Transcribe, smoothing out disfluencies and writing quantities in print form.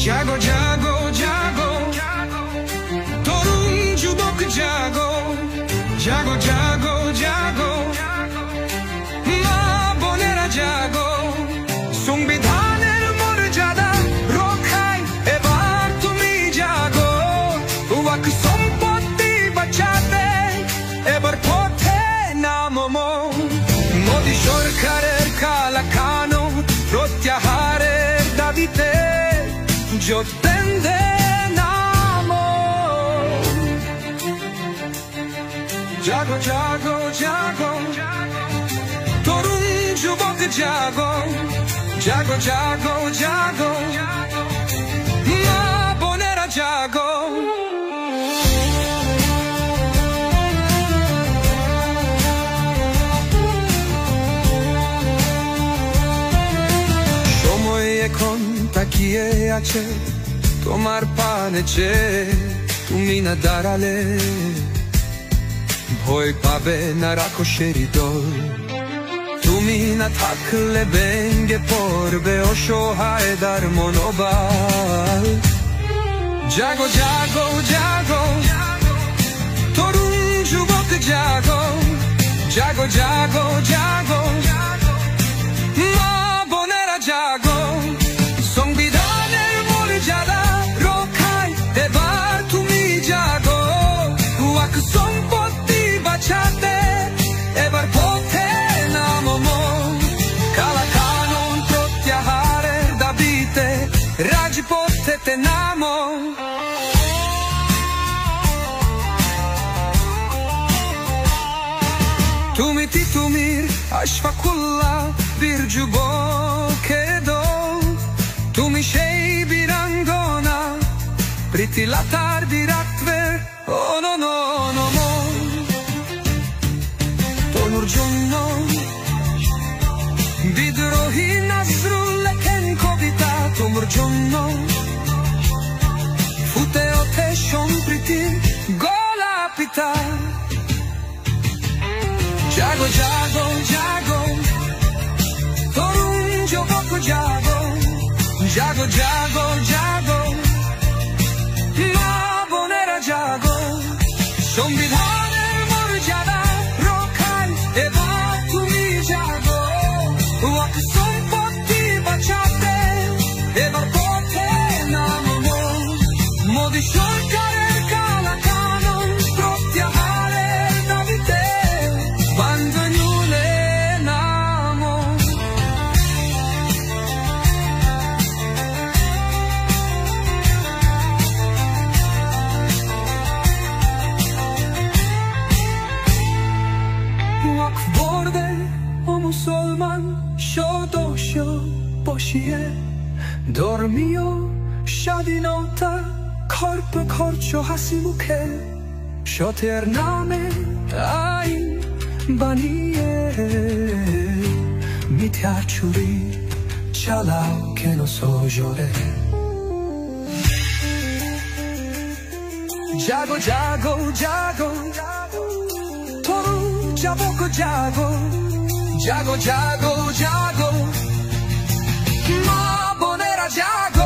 জাগো জাগো জাগো তরুণ যুবক জাগো জাগো জাগো জাগো মা বোনেরা জাগো সংবিধানের মর্যাদা রক্ষায় এবার তুমি জাগো ওয়াক সম্পত্তি বাঁচাতে এবার পথে নামো মোদি সরকারের কালা কানুন প্রত্যাহারের দাবিতে জোটেন্দে নামো জাগো জাগো জাগো তরুণ যুবক জাগো জাগো জাগো জাগো মা বোনেরা জাগো সময় এখন তাকিয়ে আছে তোমার পানে চেয়ে তুমি না দাঁড়ালে ভয় পাবে না রাক্ষসের দল তুমি না থাকলে ভেঙে পড়বে অসহায়তার মনোবল জাগো জাগো জাগো তরুণ যুবক জাগো জাগো জাগো জাগো মা বোনেরা জাগো সংবিধানের মর্যাদা রক্ষায় এবার তুমি জাগো ওয়াক সম্পত্তি বাঁচাতে এবার পথে নামো কালা কানুন প্রত্যাহারের দাবিতে রাজপথেতে নামো তুমি তিতুমির আশফাকুল্লাহ বীর যুবকের দল তুমি সেই বীরাঙ্গনা প্রীতিলতার বীরত্বের নমো তনুর জন্য বিদ্রোহী নজরুল লেখেন কবিতা তোমার জন্য ফুটে ওঠে সম্প্রীতির গোলাপিতা জাগো জাগো জাগো তরুণ যুবক জাগো জাগো জাগো জাগো মা বোনেরা জাগো সংবিধানের মর্যাদা রক্ষায় এবার তুমি জাগো ওয়াক সম্পত্তি বাঁচাতে এবার পথে নামো মোদি সরকারের কালা কানুন প্রত্যাহারের দাবিতে বান্ধনুলে নামো ওয়াকফ বোর্ডে ও মুসলমান সদস্য বসিয়ে ধর্মীয় স্বাধীনতা খর্ব খরচ হাসি মুখে সতের নামে আইন বানিয়ে মিথ্যার ছুরি চালাও কেন সজোরে জাগো জাগো জাগো তরুণ যুবক জাগো জাগো জাগো জাগো মা বোনেরা জাগো